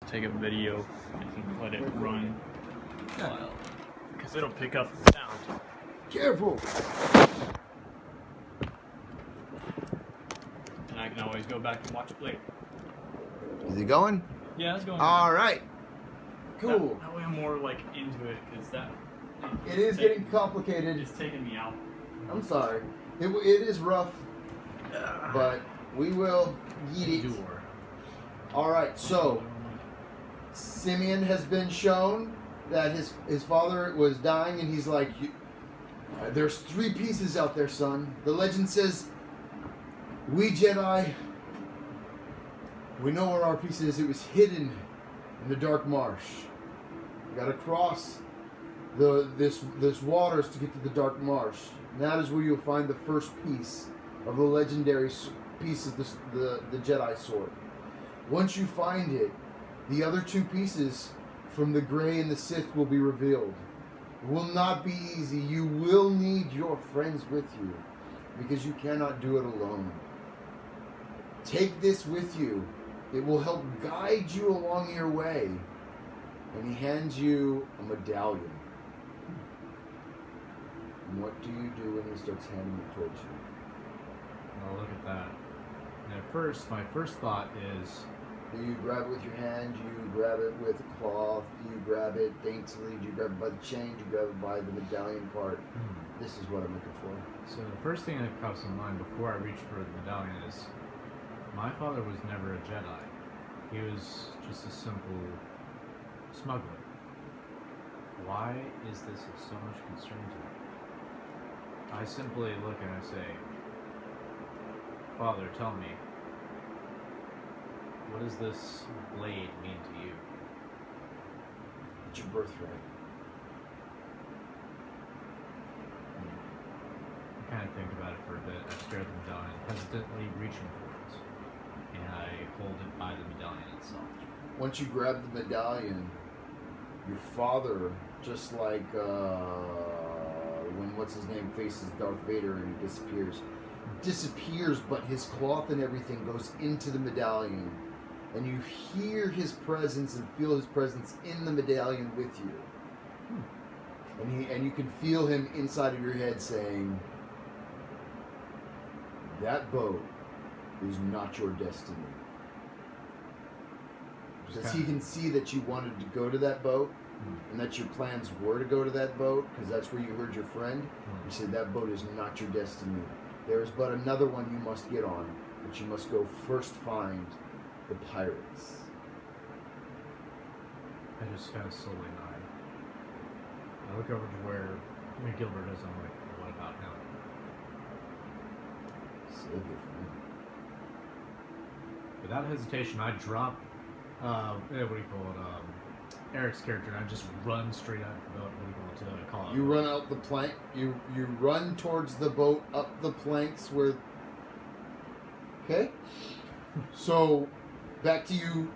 take a video and let it run. Because it'll pick up the sound. Careful! And I can always go back and watch it later. Is it going? Yeah, it's going. All right. Cool. That way I'm more like into it because that. It is getting complicated. It's taking me out. I'm sorry. It is rough, but we will yeet it. All right. So Simeon has been shown that his father was dying, and he's like, "There's 3 pieces out there, son. The legend says we Jedi. We know where our piece is. It was hidden in the dark marsh. We got to cross this waters to get to the dark marsh. And that is where you'll find the first piece of the legendary piece of the Jedi sword. Once you find it, the other 2 pieces from the Grey and the Sith will be revealed. It will not be easy. You will need your friends with you because you cannot do it alone. Take this with you. It will help guide you along your way." And he hands you a medallion. And what do you do when he starts handing it towards you? Oh, look at that. And at first, my first thought is... Do you grab it with your hand? Do you grab it with a cloth? Do you grab it daintily? Do you grab it by the chain? Do you grab it by the medallion part? This is what I'm looking for. So the first thing that pops in mind before I reach for the medallion is... My father was never a Jedi. He was just a simple smuggler. Why is this of so much concern to me? I simply look and I say, "Father, tell me, what does this blade mean to you?" It's your birthright. I kind of think about it for a bit. I stare at the medallion, hesitantly reaching for it. And I hold it by the medallion itself. Once you grab the medallion, your father, just like when what's-his-name faces Darth Vader and he disappears, but his cloth and everything goes into the medallion. And you hear his presence and feel his presence in the medallion with you. And you can feel him inside of your head saying, "That boat is not your destiny." Because he can see that you wanted to go to that boat, and that your plans were to go to that boat, because that's where you heard your friend. He said, "That boat is not your destiny. There is but another one you must get on, but you must go first find the pirates." I just kind of slowly nod. I look over to where Gilbert is, and I'm like, "What about him?" Save your friend. Without hesitation, I drop, what do you call it, Eric's character, and I just run straight out the boat. What do you call it? You run out the plank. You run towards the boat, up the planks where... Okay. So, back to you,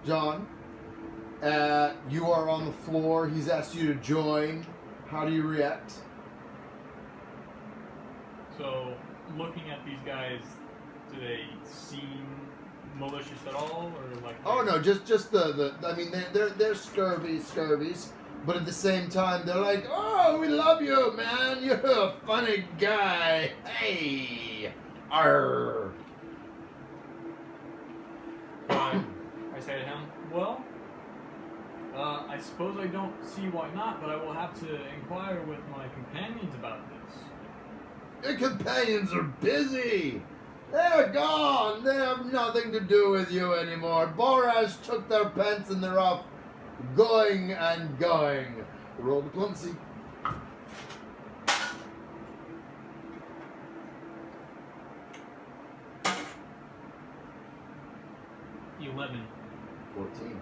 John. You are on the floor. He's asked you to join. How do you react? So, looking at these guys, do they seem malicious at all, or like? Oh no, just the. I mean, they're scurvies, but at the same time, they're like, "Oh, we love you, man. You're a funny guy. Hey, arr." I say to him, "Well, I suppose I don't see why not, but I will have to inquire with my companions about this." Your companions are busy. They're gone. They have nothing to do with you anymore. Borash took their pence and they're off, going and going. Roll diplomacy. 11. 14.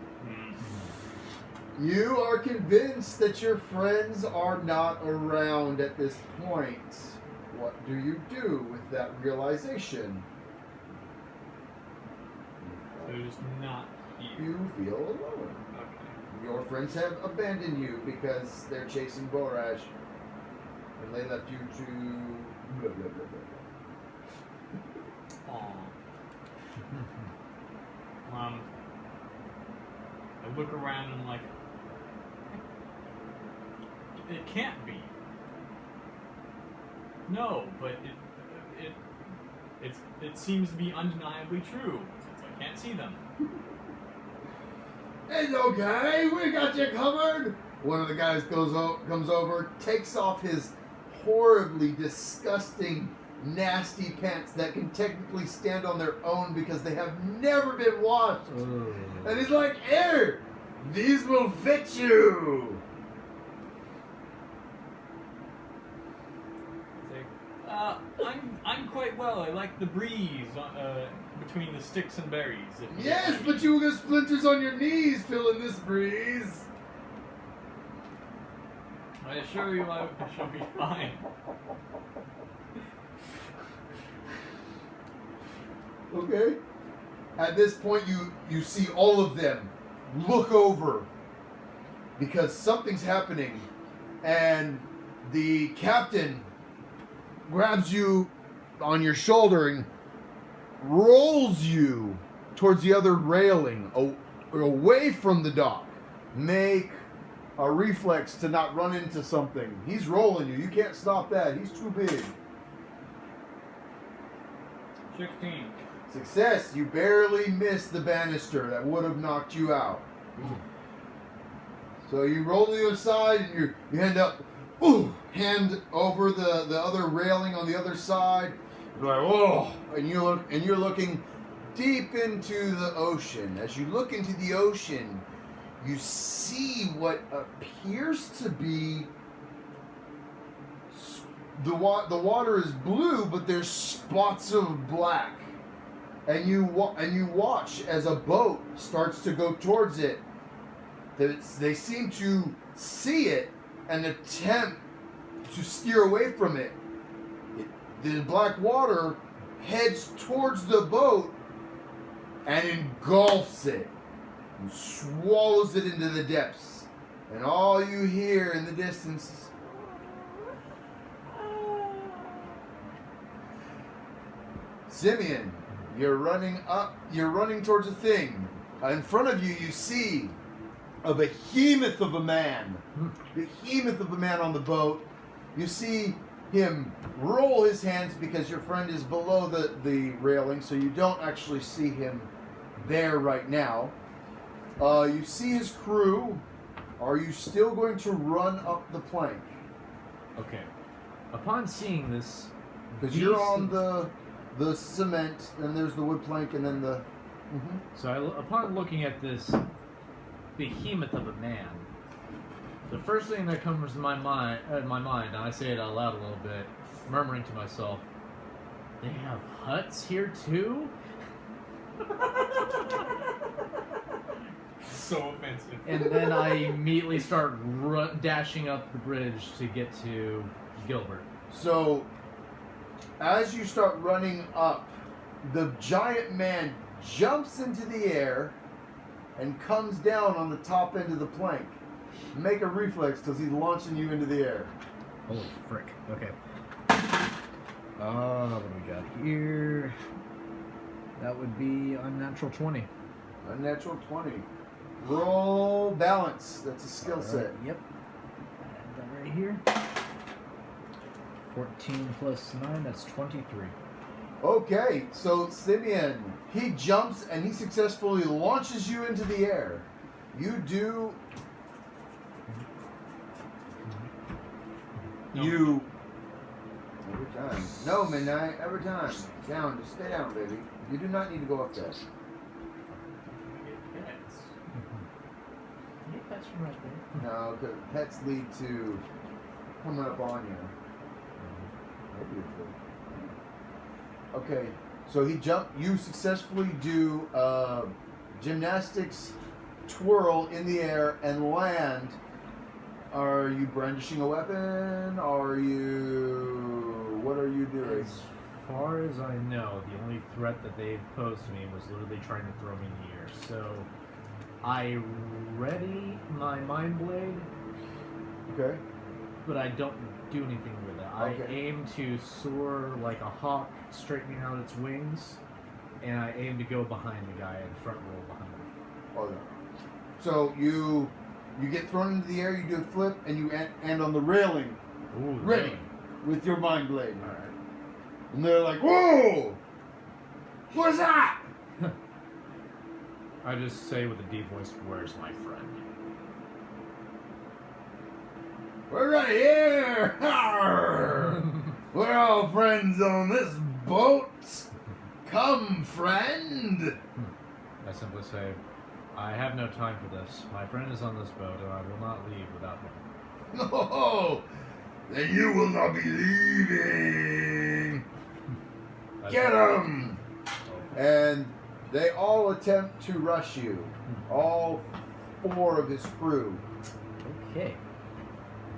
You are convinced that your friends are not around at this point. What do you do with that realization? Who's not here? You feel alone. Okay. Your friends have abandoned you because they're chasing Borash. And they left you to blah, blah, blah, blah. Aw. look around and like, it can't be. No, but it seems to be undeniably true since I can't see them. It's okay, we got you covered. One of the guys comes over, takes off his horribly disgusting, nasty pants that can technically stand on their own because they have never been washed. And he's like, "Here, these will fit you." I'm quite well. I like the breeze between the sticks and berries. Yes, but you will get splinters on your knees feeling this breeze. I assure you I shall be fine. Okay. At this point, you see all of them look over because something's happening, and the captain grabs you on your shoulder and rolls you towards the other railing, away from the dock. Make a reflex to not run into something. He's rolling you. You can't stop that. He's too big. 16. Success. You barely missed the banister that would have knocked you out. So you roll to the other side and you end up hand over the other railing on the other side. You're like, whoa! And you're looking deep into the ocean. As you look into the ocean, you see what appears to be the water is blue, but there's spots of black. And you watch as a boat starts to go towards it. They seem to see it and attempt to steer away from it. The black water heads towards the boat and engulfs it and swallows it into the depths. And all you hear in the distance is, Simeon, you're running towards a thing. In front of you, you see a behemoth of a man. Behemoth of a man on the boat. You see him roll his hands because your friend is below the railing, so you don't actually see him there right now. You see his crew. Are you still going to run up the plank? Okay. Upon seeing this, because you're on the cement, and there's the wood plank, and then the... Mm-hmm. So upon looking at this behemoth of a man, the first thing that comes to my mind, and I say it out loud a little bit, murmuring to myself, they have huts here too? So offensive. And then I immediately start dashing up the bridge to get to Gilbert. So, as you start running up, the giant man jumps into the air and comes down on the top end of the plank. Make a reflex because he's launching you into the air. Holy frick. Okay. What do we got here? That would be unnatural 20. Unnatural 20. Roll balance. That's a skill set. Yep. Add that right here. 14 plus 9, that's 23. Okay, so Simeon, he jumps and he successfully launches you into the air. You do... You... Every time. No, Midnight, every time. Down, just stay down, baby. You do not need to go up there. Pets from right there. No, because pets lead to coming up on you. They're beautiful. Okay, so he jumped. You successfully do gymnastics twirl in the air and land. Are you brandishing a weapon? What are you doing? As far as I know, the only threat that they've posed to me was literally trying to throw me in the air. So I ready my mind blade. Okay. But I don't do anything with it. I aim to soar like a hawk, straightening out its wings, and I aim to go behind the guy and front roll behind him. Oh, no. So you get thrown into the air, you do a flip, and you end on the railing, Ooh, ready, really? with your mind blade. All right. And they're like, whoa! What's that? I just say with a deep voice, "Where's my friend?" We're right here! Arr! We're all friends on this boat! Come, friend! I simply say, "I have no time for this. My friend is on this boat, and I will not leave without him." Oh, then you will not be leaving! Get him! And they all attempt to rush you. All 4 of his crew. Okay.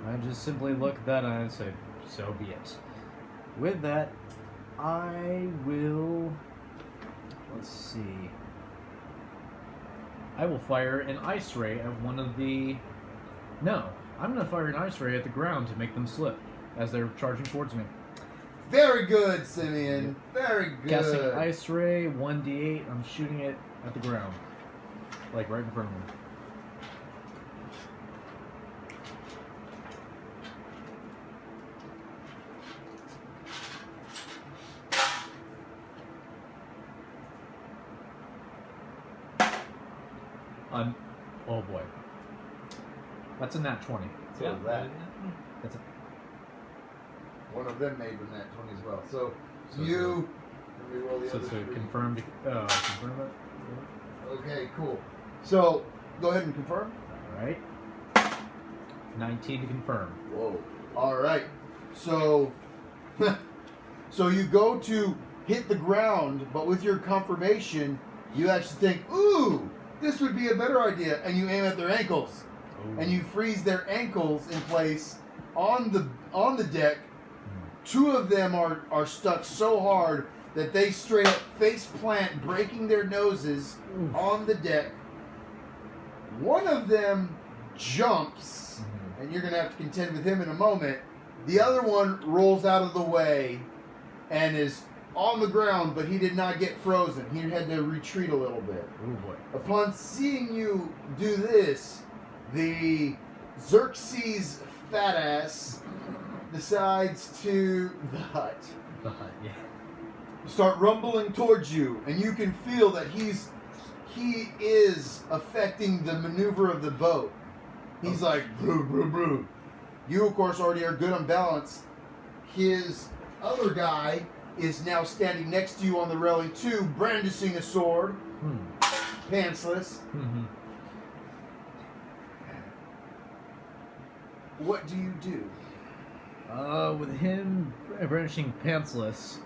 I just simply look at that and I say, so be it. With that, I will... Let's see. I will fire an ice ray at one of the... No, I'm going to fire an ice ray at the ground to make them slip as they're charging towards me. Very good, Simeon. Very good. Casting ice ray, 1d8. I'm shooting it at the ground. Like right in front of me. Oh boy. That's a nat 20. So is that. That's a, One of them made the nat 20 as well. So So you... Let me roll the So other it's a 3. confirmed. Confirm it. Okay, cool. So, go ahead and confirm. all right. 19 to confirm. Whoa. All right. So, so you go to hit the ground, but with your confirmation, you actually think, "Ooh, this would be a better idea," and you aim at their ankles, Ooh. and you freeze their ankles in place on the deck. 2 of them are stuck so hard that they straight up face plant, breaking their noses Oof. on the deck. One of them jumps, Mhm. and you're going to have to contend with him in a moment. The other one rolls out of the way and is on the ground, but he did not get frozen. He had to retreat a little bit. Oh boy. Upon seeing you do this, the Xerxes fat ass decides to Yeah. start rumbling towards you, and you can feel that he is affecting the maneuver of the boat. He's like, brew, brew, brew. You, of course, already are good on balance. His other guy is now standing next to you on the railing too, brandishing a sword, pantsless. Mm-hmm. What do you do? With him brandishing pantsless,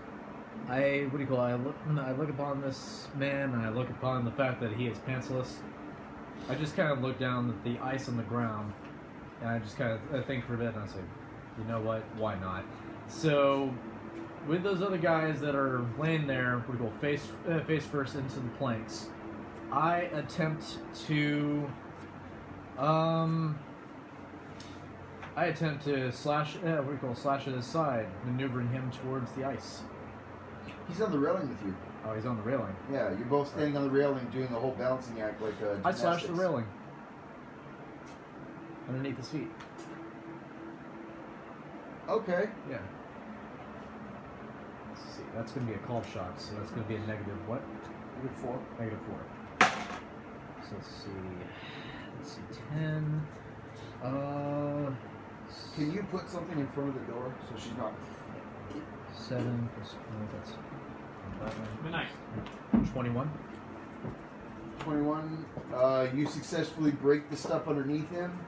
I look upon this man, and I look upon the fact that he is pantsless. I just kind of look down at the ice on the ground, and I just kind of think for a bit, and I say, you know what? Why not? So, with those other guys that are laying there, we go face first into the planks. I attempt to slash at his side, maneuvering him towards the ice. He's on the railing with you. Oh, he's on the railing. Yeah, you're both standing on the railing doing the whole balancing act like I slash the gymnastics. railing underneath his feet. Okay. Yeah. Let's see. That's going to be a call shot, so that's going to be a negative what? -4. Negative 4. So let's see. 10. Can you put something in front of the door so she's not... 7 plus 4, that's Midnight. 21. 21. You successfully break the stuff underneath him.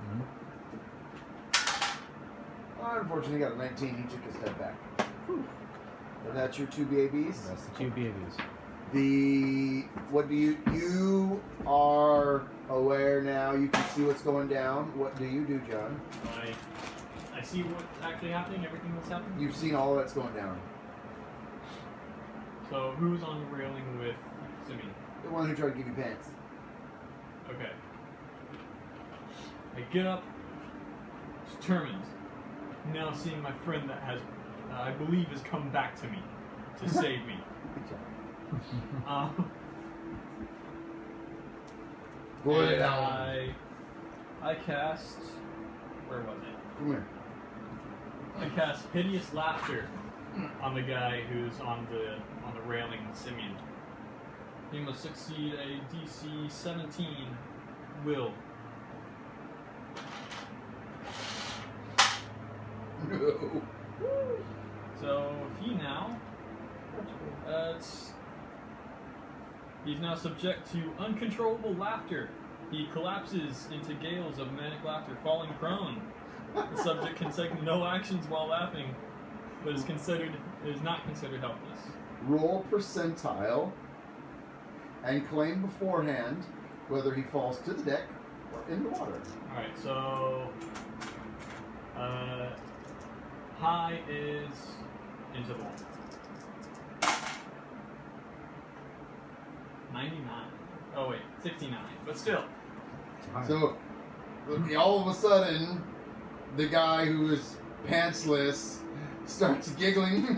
Unfortunately, got a 19. He took a step back. And that's your 2 BABs. That's the 2 babies. What do you are aware now. You can see what's going down. What do you do, John? I see what's actually happening, everything that's happening. You've seen all that's going down. So who's on the railing with Simeon? The one who tried to give you pants. Okay. I get up, determined, now seeing my friend that has, I believe, has come back to me to save me. Good. I cast. Where was it? Come here. I cast hideous laughter on the guy who's on the railing with Simeon. He must succeed a DC 17 will. No. So he now, he's now subject to uncontrollable laughter. He collapses into gales of manic laughter, falling prone. The subject can take no actions while laughing, but is not considered helpless. Roll percentile and claim beforehand whether he falls to the deck or in the water. Alright, so high is into the wall. 99. Oh wait, 69. But still. So, all of a sudden, the guy who is pantsless starts giggling.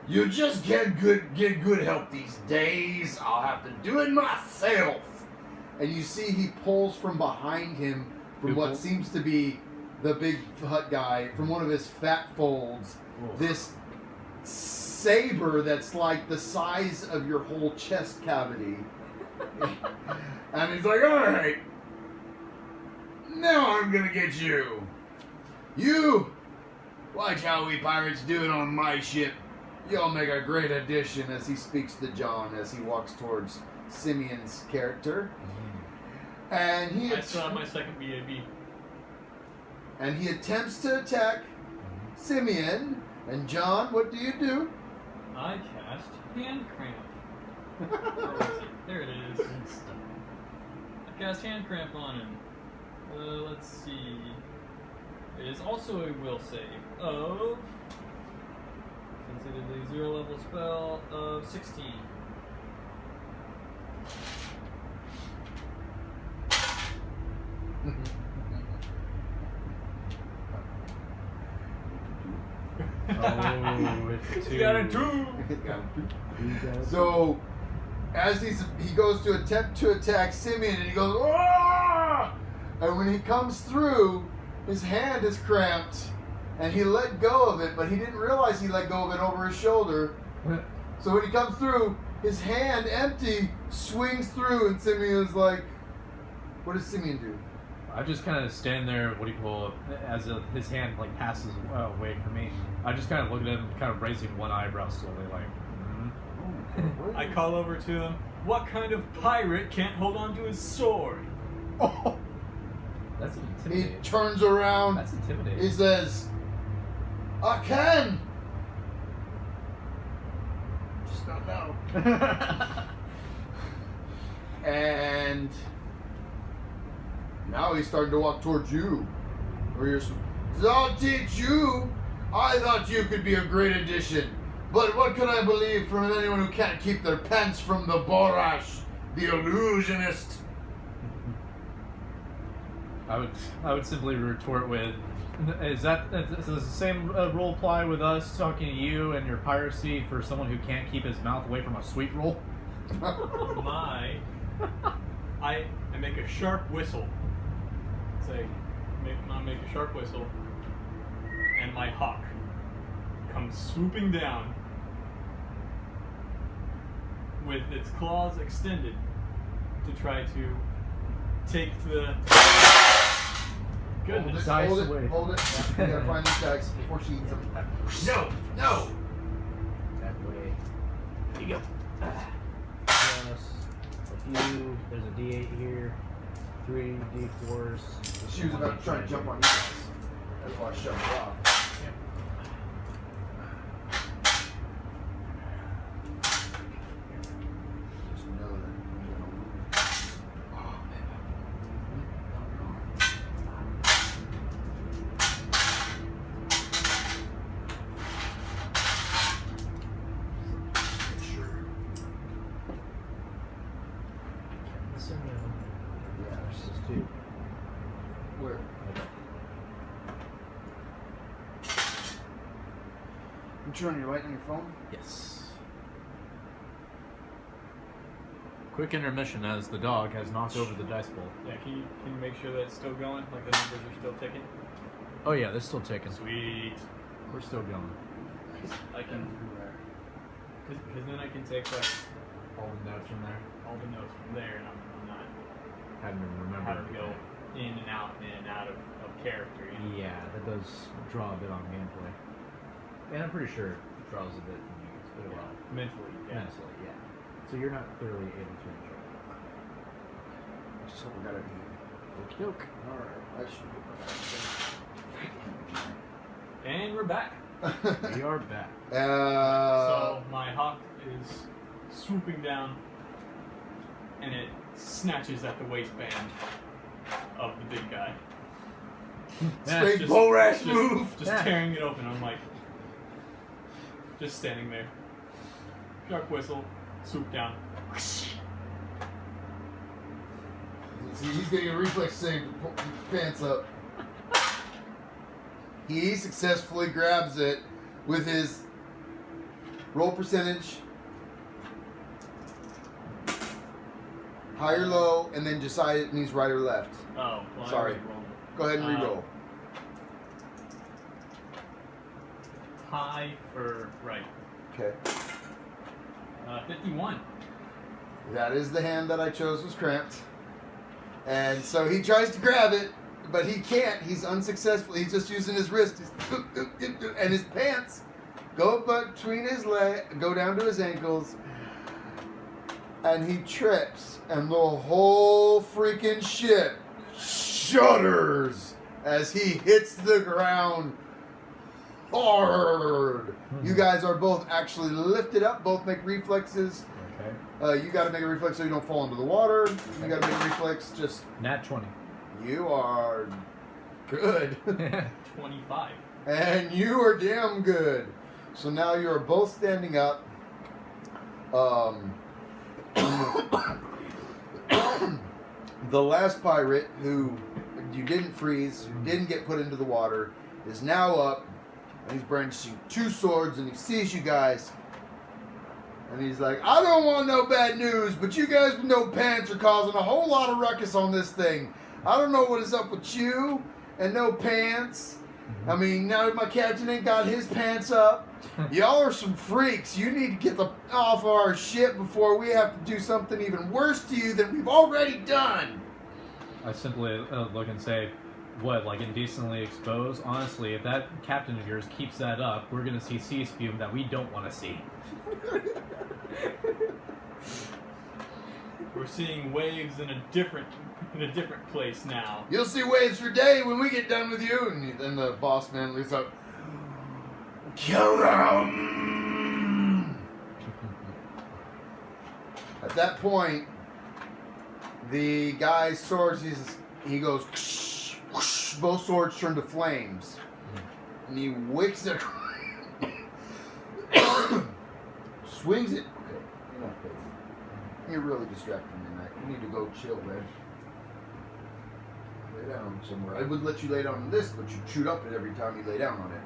You just get good help these days. I'll have to do it myself. And you see he pulls from behind him, from what seems to be the big hut guy, from one of his fat folds, this saber that's like the size of your whole chest cavity. And he's like, all right, now I'm gonna get you. You, watch how we pirates do it on my ship. You'll make a great addition, as he speaks to John as he walks towards Simeon's character. And he I still have my second BAB. and he attempts to attack Simeon. And John, what do you do? I cast hand cramp. Where was it? There it is. I cast hand cramp on him. Let's see. It is also a will save of, since it is a 0 level spell, of 16. Oh, it's You got a 2! So, as he goes to attempt to attack Simeon, and he goes, "Ah!" And when he comes through, his hand is cramped, and he let go of it, but he didn't realize he let go of it over his shoulder. So when he comes through, his hand, empty, swings through, and Simeon's like, what does Simeon do? I just kind of stand there, as his hand like passes away from me. I just kind of look at him, kind of raising one eyebrow slowly, like, I call over to him. What kind of pirate can't hold on to his sword? Oh. That's He intimidating. turns around. That's intimidating. He says, I can. Just not now. And now he's starting to walk towards you. I'll teach you. I thought you could be a great addition. But what can I believe from anyone who can't keep their pants from the borash, the illusionist? I would simply retort with, does the same rule apply with us talking to you and your piracy for someone who can't keep his mouth away from a sweet roll? I make a sharp whistle. I make a sharp whistle, and my hawk comes swooping down with its claws extended to try to take the goodness. Hold it. We gotta find these guys before she eats them. No! That way. There you go. Plus a few. There's a D8 here. 3 D4s. She was about to try to jump on you guys. That's why I shoved her off. Just know that I'm gonna lose. Oh, Sure. Yeah, there's just 2. Where? You turn your light on your phone? Yes. Quick intermission as the dog has knocked over the dice bowl. Yeah, can you make sure that it's still going? Like the numbers are still ticking? Oh yeah, they're still ticking. Sweet. We're still going. I can... Because then I can take like All the notes from there. all the notes from there and I'm not Having to remember. having to go in and out of character. You know? Yeah, that does draw a bit on gameplay. And I'm pretty sure it draws a bit from you as well. Mentally, yeah. Mentally, yeah. So you're not thoroughly able to enjoy it. I just hope we got it. Okie doke. Alright, I should. And we're back. We are back. So my hawk is swooping down and it snatches at the waistband of the big guy. Straight Just- bull rash just- move. Just tearing it open. I'm like, just standing there. Sharp whistle, swoop down. See, he's getting a reflex save to pull his pants up. He successfully grabs it with his roll percentage, high or low, and then decide it means right or left. Oh, well, I Sorry. already rolled. Go ahead and re-roll. High for right. Okay. 51. That is the hand that I chose was cramped. And so he tries to grab it, but he can't. He's unsuccessful. He's just using his wrist. And his pants go between his legs, go down to his ankles. And he trips. And the whole freaking ship shudders as he hits the ground hard. You guys are both actually lifted up. Both make reflexes. Okay. You got to make a reflex so you don't fall into the water. You got to make a reflex just... Nat 20. You are good. 25. And you are damn good. So now you are both standing up. The last pirate who you didn't freeze, who didn't get put into the water, is now up. And he's brandishing two swords and he sees you guys. And he's like, I don't want no bad news, but you guys with no pants are causing a whole lot of ruckus on this thing. I don't know what is up with you and no pants. I mean, now that my captain ain't got his pants up, y'all are some freaks. You need to get off our ship before we have to do something even worse to you than we've already done. I simply look and say, what, like indecently exposed? Honestly, if that captain of yours keeps that up, we're going to see sea spume that we don't want to see. We're seeing waves in a different place now. You'll see waves for day when we get done with you. And then the boss man leaves up. Kill them! At that point, the guy's swords, he goes, whoosh, whoosh, both swords turn to flames. And he wicks it. Swings it. Okay, enough, baby. You're really distracting me, Mac. You need to go chill, man. Lay down somewhere. I would let you lay down on this, but you shoot up it every time you lay down on it.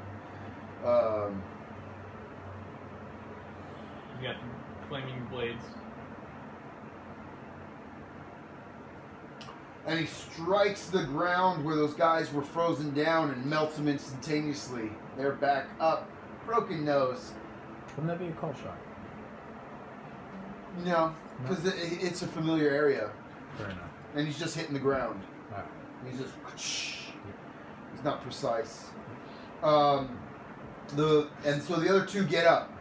You got the flaming blades. And he strikes the ground where those guys were frozen down and melts them instantaneously. They're back up. Broken nose. Wouldn't that be a call shot? No, because it's a familiar area. Fair enough. And he's just hitting the ground. Alright. He's just... He's not precise. And so the other two get up.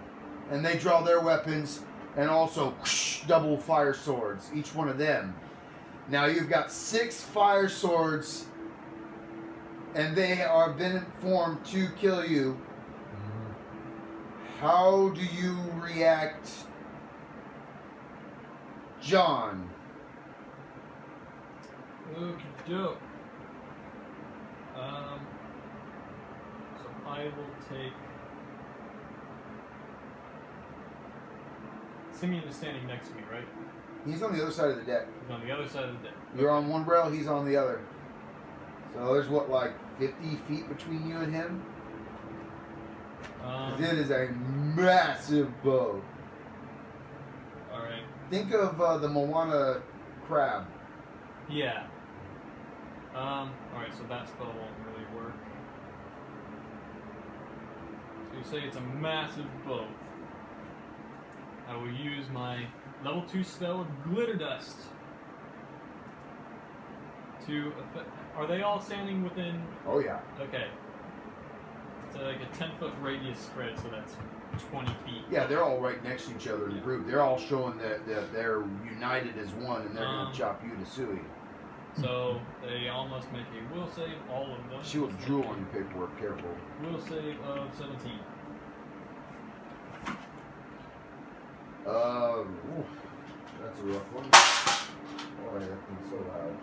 And they draw their weapons and also double fire swords, each one of them. Now you've got 6 fire swords, and they are been formed to kill you. How do you react, John? Okie doke. So I will take. Simeon is standing next to me, right? He's on the other side of the deck. He's on the other side of the deck. You're on one rail, he's on the other. So there's what, like 50 feet between you and him? It is a massive bow. Alright. Think of the Moana crab. Yeah. Alright, so that spell won't really work. So you say it's a massive bow. I will use my level 2 spell of Glitter Dust. Are they all standing within... Oh yeah. Okay. It's like a 10-foot radius spread, so that's 20 feet. Yeah, they're all right next to each other in the group. They're all showing that they're united as one, and they're going to chop you to suey. So they all must make a will save, all of them. She will drool on your paperwork, careful. Will save of 17. Oof, that's a rough one. Boy, that thing's so loud.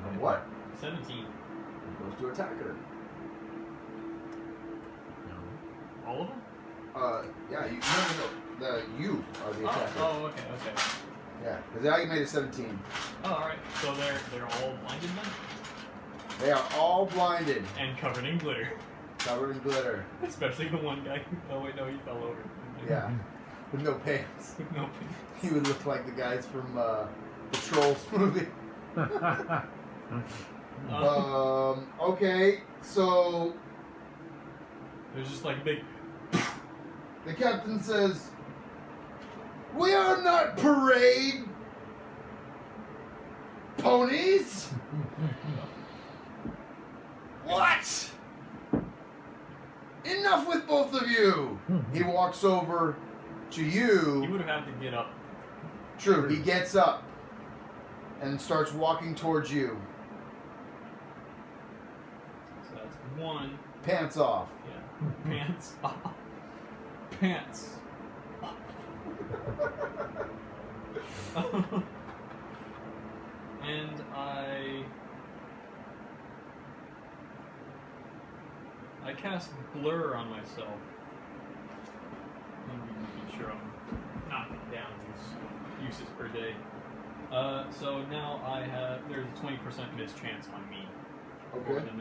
And what? 17. It goes to attack her. All of them? Yeah, you you are the attacker. Oh, okay. Yeah, because I made a 17. Oh, alright. So they're all blinded then? They are all blinded, And covered in glitter. covered in glitter. Especially the one guy who... Oh, wait, no, he fell over. Yeah, with no pants. With no pants. He would look like the guys from the Trolls movie. Okay, so There's just like a big... the captain says, "We are not parade ponies." What? Enough with both of you. He walks over to He you. would have had to get up. True, he gets up and starts walking towards you. So that's one. Pants off. Yeah. Pants off. Pants off. And I cast Blur on myself. Let me be sure I'm knocking down these uses per day. So now there's a 20% miss chance on me for Okay. the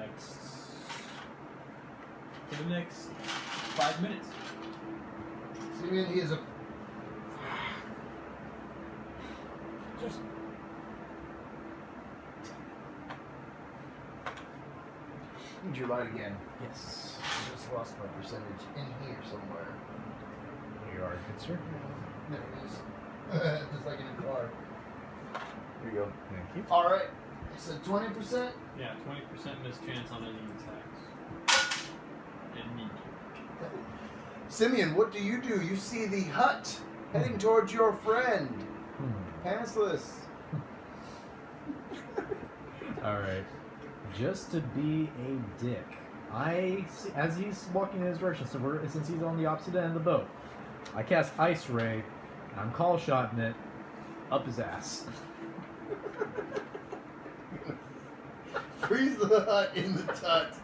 next 5 minutes. Simeon, he is a. Just. Need your light again. Yes. I just lost my percentage in here somewhere. Here you are, good sir. There it is. Just like in a car. Here you go. Thank you. Alright. You said 20%? Yeah, 20% miss chance on any attacks. And me. Simeon, what do? You see the hut heading towards your friend. Pantsless. Alright. Just to be a dick, as he's walking in his direction, since he's on the opposite end of the boat, I cast Ice Ray, and I'm call shotting it up his ass. Freeze the hut in the tut.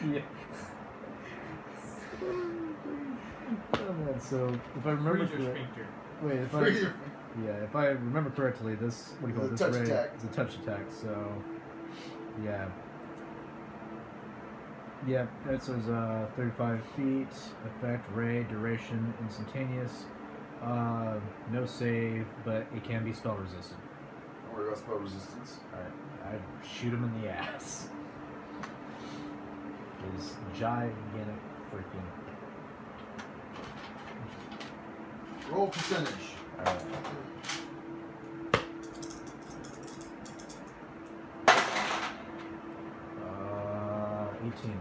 Yeah. Oh man, so if I remember Freeze your correctly, sphincter. if I remember correctly, this It's a this touch ray attack. is a touch attack. So yeah, that says 35 feet, effect, ray, duration, instantaneous, no save, but it can be spell resistant. Don't worry about spell resistance. Alright, I shoot him in the ass. His gigantic freaking. Roll percentage. Alright. 18.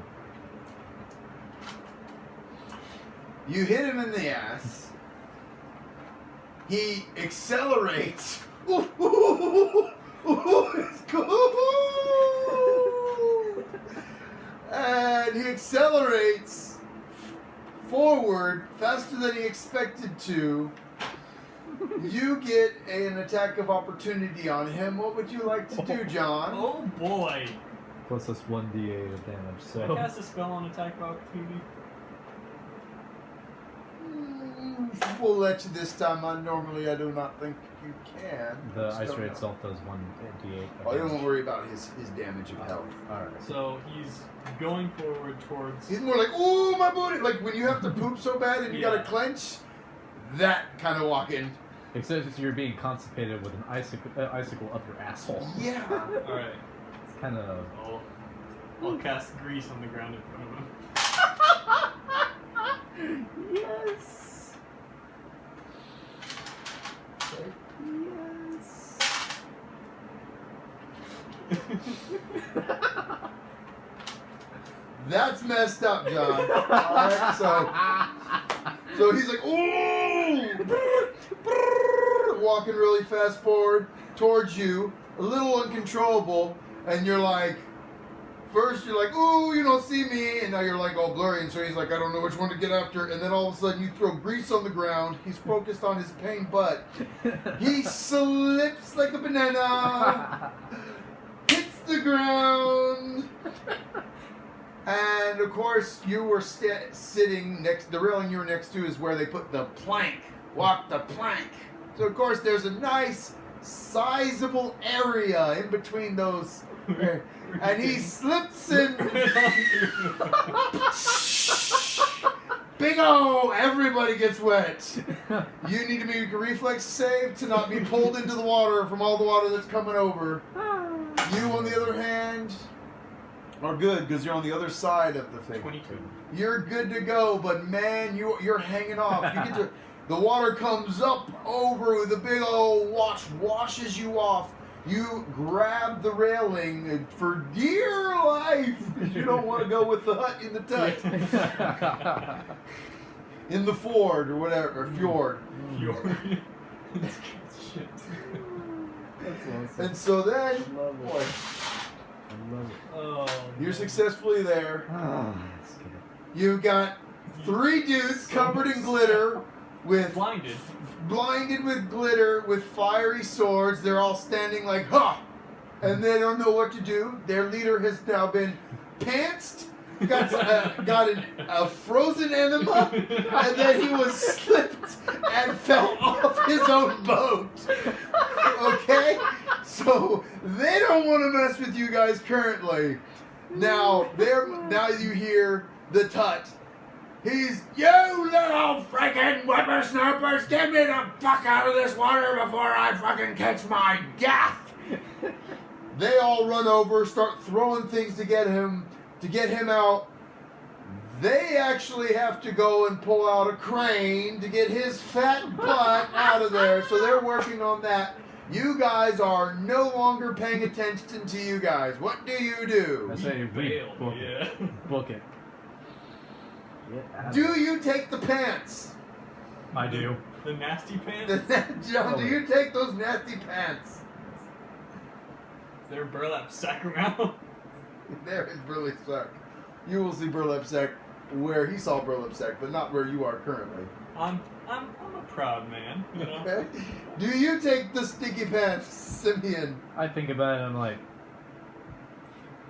You hit him in the ass. He accelerates. Ooh, ooh, ooh, it's cool. And he accelerates forward faster than he expected to. You get an attack of opportunity on him. What would you like to do, John? Oh boy! Plus that's 1d8 of damage, I so. cast a spell on attack of opportunity. will let you this time. Normally I do not think you can. The Just ice don't ray know. itself does 1d8. Oh, you don't worry about his damage of health. Alright. So he's going forward towards. He's more like, ooh, my booty. Like when you have to poop so bad and you Yeah. gotta clench, that kind of walking. Except you're being constipated with an icicle up your asshole. Yeah. All right. It's kind of. I'll cast grease on the ground in front of him. Yes. Yes. That's messed up, John. Alright, so he's like, ooh! Walking really fast forward towards you, a little uncontrollable, and you're like, first you're like, ooh, you don't see me, and now you're like all blurry, and so he's like, I don't know which one to get after, and then all of a sudden you throw grease on the ground, he's focused on his pain butt, he slips like a banana, hits the ground, and of course you were sitting next, the railing you were next to is where they put the plank, walk the plank, so of course there's a nice, sizable area in between those. And he slips in. Bingo! Everybody gets wet. You need to make a reflex save to not be pulled into the water from all the water that's coming over. You, on the other hand, are good because you're on the other side of the thing. 22. You're good to go, but man, you're hanging off. You get to, the water comes up over with a big old washes you off. You grab the railing for dear life because you don't want to go with the hut in the tut. In the ford or whatever, or fjord. Fjord. Shit. That's awesome. And so then, I love it. boy, I love it. Oh. you're successfully there. Ah, that's good. You've got 3 dudes covered in glitter with blinded with glitter with fiery swords. They're all standing like, ha! And they don't know what to do. Their leader has now been pantsed, got a frozen enema, and then he was slipped and fell off his own boat. Okay? So they don't want to mess with you guys currently. Now you hear the tut. He's, you little freaking whippersnappers, get me the fuck out of this water before I fucking catch my death! They all run over, start throwing things to get him out. They actually have to go and pull out a crane to get his fat butt out of there, so they're working on that. You guys are no longer paying attention to you guys. What do you do? I say we Bailed, book yeah. it. Book it. Do you take the pants? I do. The nasty pants? John, do you take those nasty pants? Is there a burlap sack around? There is Burlap Sack. You will see Burlap Sack where he saw Burlap Sack, but not where you are currently. I'm a proud man, you know? Okay? Do you take the sticky pants, Simeon? I think about it and I'm like,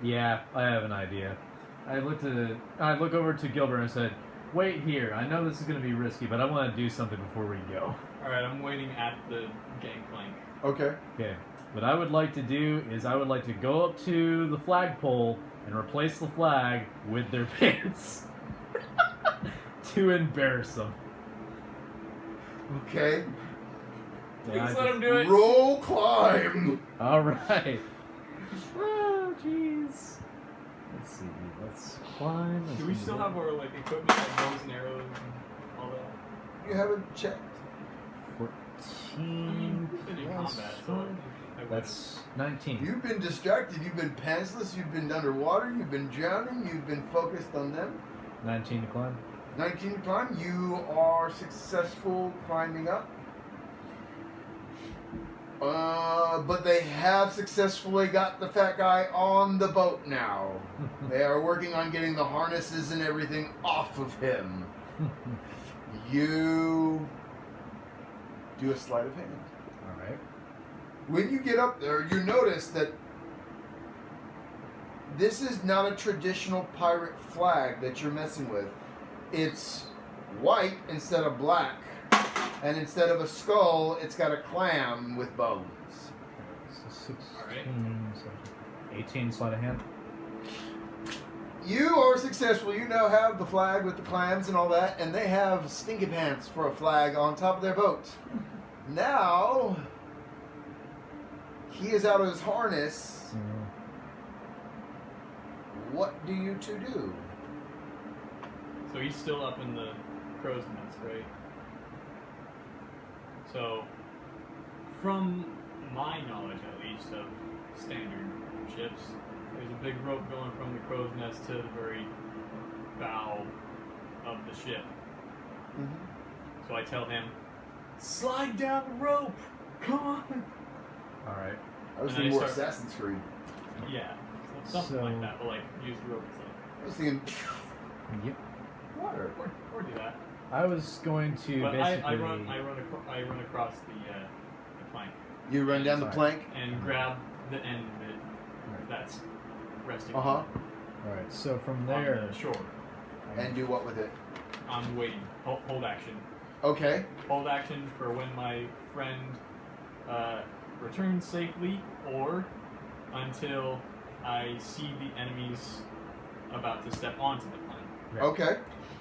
yeah, I have an idea. I look over to Gilbert and I said, wait here, I know this is going to be risky, but I want to do something before we go. Alright, I'm waiting at the gangplank. Okay. Okay. What I would like to do is I would like to go up to the flagpole and replace the flag with their pants to embarrass them. Okay. Please let him do it. Roll climb. All right. Oh, jeez. Let's see. Let's climb. Do we still have our like equipment, like bows and arrows and all that? You haven't checked. 14 We've been in plus combat, so I five. think I would. That's 19. You've been distracted. You've been pantsless. You've been underwater. You've been drowning. You've been focused on them. 19 to climb. 19 to climb. You are successful climbing up. But they have successfully got the fat guy on the boat now. They are working on getting the harnesses and everything off of him. You do a sleight of hand. All right. When you get up there, you notice that this is not a traditional pirate flag that you're messing with. It's white instead of black. And instead of a skull, it's got a clam with bones. So 16, Alright. 18 sleight of hand. You are successful. You now have the flag with the clams and all that, and they have stinky pants for a flag on top of their boat. Now, he is out of his harness. What do you two do? So he's still up in the crow's nest, right? So, from my knowledge at least of standard ships, there's a big rope going from the crow's nest to the very bow of the ship. Mm-hmm. So I tell him, slide down the rope! Come on! Alright. I was And thinking I more start- Assassin's Creed. Yeah, something So- like that, but like use the rope as I was thinking Yep. water. or do that. I was going to But basically. I run across the plank You run down the Sorry. plank. and grab the end of it that's resting Uh-huh. Alright, so from on there. the shore. And do what with it? I'm waiting. Hold action. Okay. Hold action for when my friend returns safely, or until I see the enemies about to step onto the plank. Right. Okay.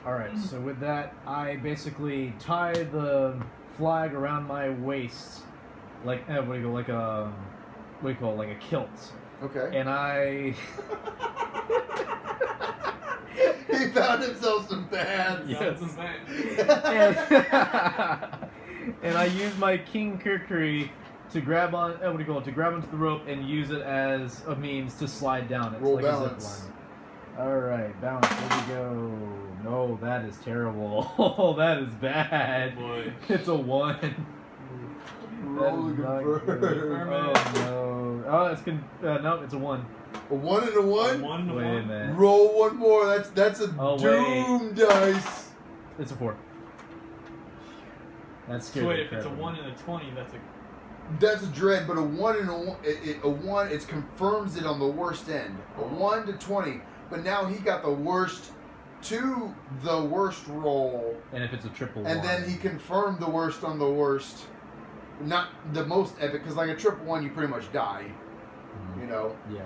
Alright, so with that, I basically tie the flag around my waist, like like a kilt, Okay. and I He found himself some pants. Yes. Sounds insane. and I use my King Kukri to grab on to grab onto the rope and use it as a means to slide down. It's Roll like balance. a zip line. Alright, balance, here we go. No, that is terrible. Oh, that is bad. Boy. It's a 1. Roll That is not confirm. good. Oh no. Oh, it's no, it's a 1. A 1 and a 1? One to Wait a one. minute. Roll one more. That's a Oh, doom dice. It's a 4. That's scary. So wait, if it's a 1 and a 20, that's a That's a dread, but a 1 and a 1, it confirms it on the worst end. A 1 to 20, but now he got the worst to the worst roll, And if it's a triple and 1. then he confirmed the worst on the worst. Not the most epic, because like a triple 1, you pretty much die. Mhm. You know. Yeah.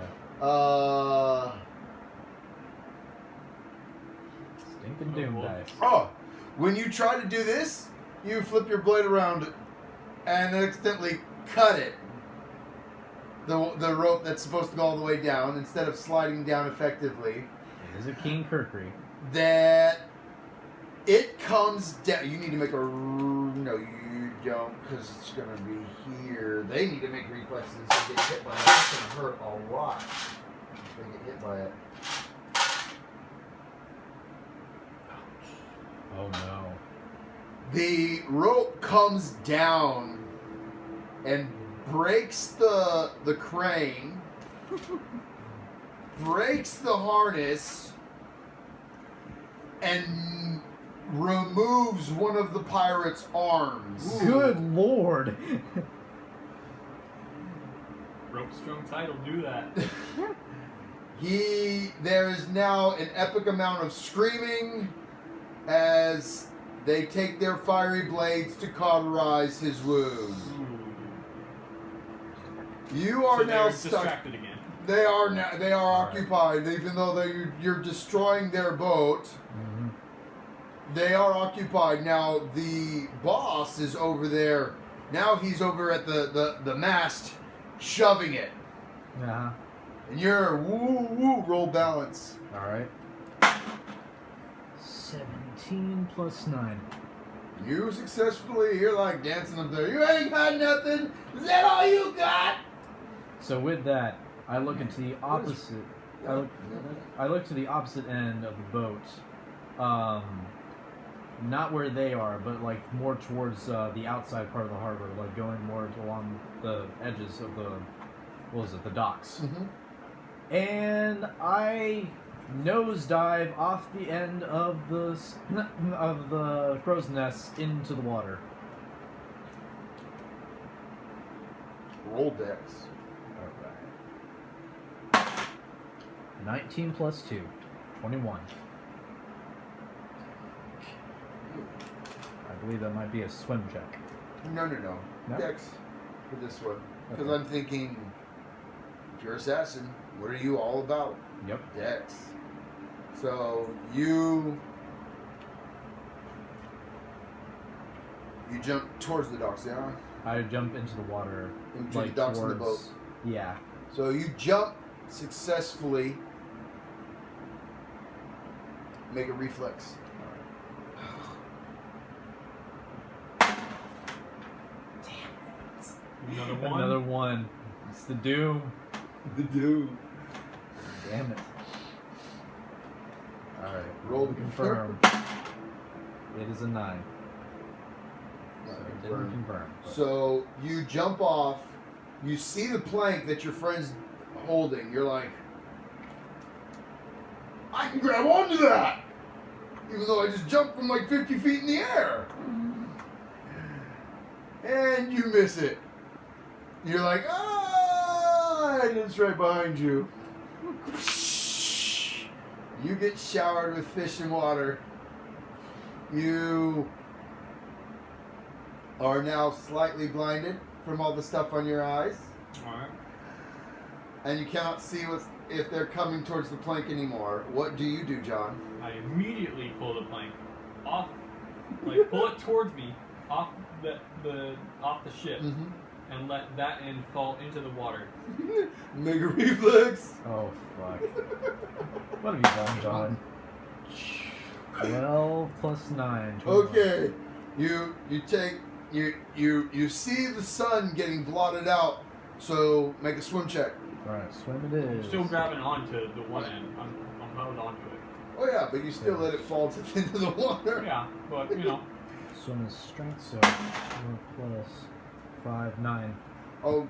Stinking doom dice. Oh, when you try to do this, you flip your blade around and accidentally cut it. The rope that's supposed to go all the way down, instead of sliding down effectively, It is a King Kukri. that it comes down. You need to make a. No, you don't, because it's going to be here. They need to make reflexes to get hit by it. That's going to hurt a lot if they get hit by it. Oh no. The rope comes down and breaks the crane, breaks the harness, and removes one of the pirate's arms. Good lord. rope strung title. Do that. There is now an epic amount of screaming as they take their fiery blades to cauterize his wound. You are So now they're stuck. distracted again. They are now. They are Alright. occupied, even though you're destroying their boat. Mm-hmm. They are occupied now. The boss is over there. Now he's over at the mast, shoving it, Uh-huh. and you're woo roll balance. Alright. 17 plus 9. You successfully. You're like dancing up there. You ain't got nothing. Is that all you got? So with that, I look into the opposite. I look to the opposite end of the boat. Not where they are, but like more towards the outside part of the harbor, like going more along the edges of the docks. Mm-hmm. And I nosedive off the end of the crow's nest into the water. Roll dex. Alright. 19 plus 2. 21. believe that might be a swim check. No. No? Dex for this one. Because Okay. I'm thinking, if you're assassin, what are you all about? Yep. Dex. So you jump towards the docks, yeah? I jump into the water. Into like the docks of the boat. towards- Yeah. So you jump successfully. Make a reflex. Another one. Another one. It's the doom. The dude. Damn it. Alright. Roll to confirm. It is a 9. So Not it didn't confirmed. confirm. but- So you jump off. You see the plank that your friend's holding. You're like, I can grab onto that! Even though I just jumped from like 50 feet in the air. And you miss it. You're like, ah! And it's right behind you. You get showered with fish and water. You are now slightly blinded from all the stuff on your eyes. Alright. And you cannot see if they're coming towards the plank anymore. What do you do, John? I immediately pull the plank off, like pull it towards me, off the ship, and let that end fall into the water. Make a reflex. Oh, fuck. What have you done, John? 12 plus 9. 21. Okay. You see the sun getting blotted out, so make a swim check. Alright, swim it is. I'm still grabbing onto the one end. I'm held onto it. Oh yeah, but you still let it fall into the water. Yeah, but you know. Swim is strength, so 4 plus 5, 9. Oh,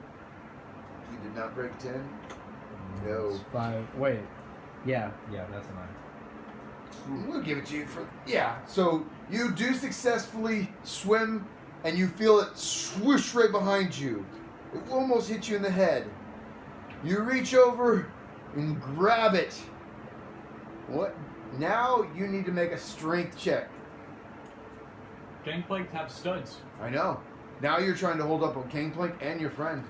you did not break 10? No. It's 5. Wait. Yeah, that's a 9. We'll give it to you for... Yeah, so you do successfully swim, and you feel it swoosh right behind you. It almost hit you in the head. You reach over and grab it. What? Now you need to make a strength check. Gangplanks have studs. I know. Now you're trying to hold up a gangplank and your friend.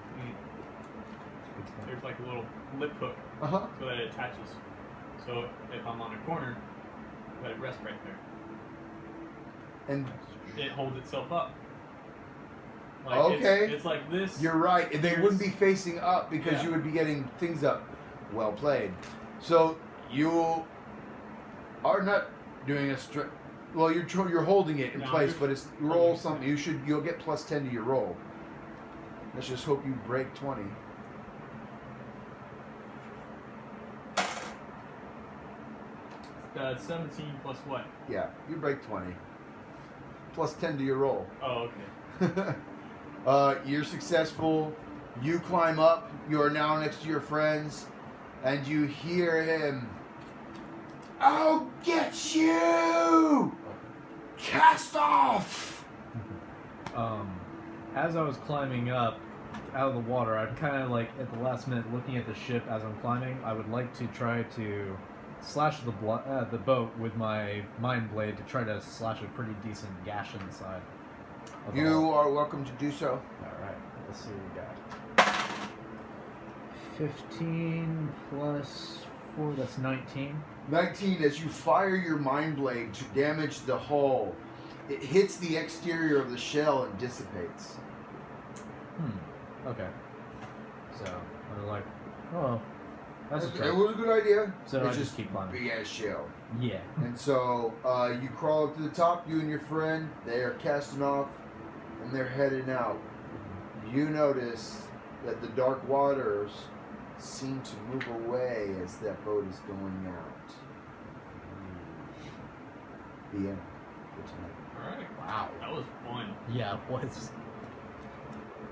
There's like a little lip hook Uh-huh. so that it attaches. So if I'm on a corner, let it rest right there. And It holds itself up. Like Okay. It's like this. you're right. They Here's- wouldn't be facing up because Yeah. you would be getting things up. Well played. So you are not doing a strength. Well, you're holding it in No, place, you're but it's roll holding it. something. You'll get plus 10 to your roll. Let's just hope you break 20. That's 17 plus what? Yeah, you break 20. Plus 10 to your roll. Oh, okay. You're successful. You climb up. You are now next to your friends, and you hear him. I'll get you! Cast off! As I was climbing up out of the water, I'm kind of like at the last minute looking at the ship as I'm climbing. I would like to try to slash the boat with my mind blade to try to slash a pretty decent gash in the side. of the You hull. are welcome to do so. Alright, let's see what we got. 15 plus 4, that's 19. 19, as you fire your mind blade to damage the hull, it hits the exterior of the shell and dissipates. Okay. So, I'm like, oh, that's a It try. was a good idea. So It's I just keep climbing. big ass shell. Yeah. And so you crawl up to the top, you and your friend, they are casting off, and they're heading out. You notice that the dark waters seem to move away as that boat is going out. The end for tonight. Alright. Wow. That was fun. Yeah, it was.